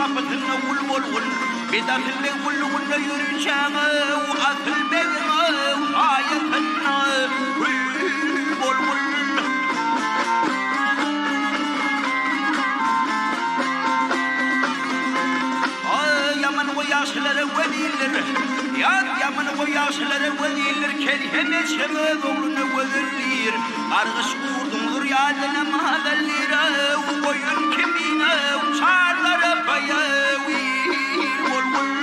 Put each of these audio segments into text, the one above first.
kapatına ul ul ul Bedatille ul ul yürüyeceğine Atıl beğene ayetine Ul ul ul Yaman o yaşları veliler Yaman o yaşları veliler Kelheme şeme doğrunu veliler Argış kurdumdur yadına mahallir Oyun kimine uçarlar bayavir Vol vol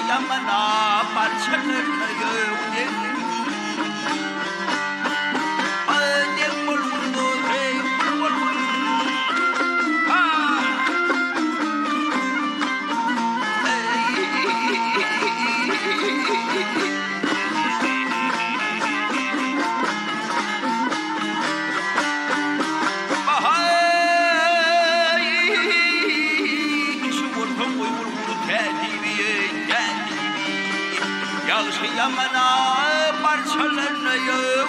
Yamana parçalarına gövde Annem bulundu hey bulundu Yamana parçalarına yok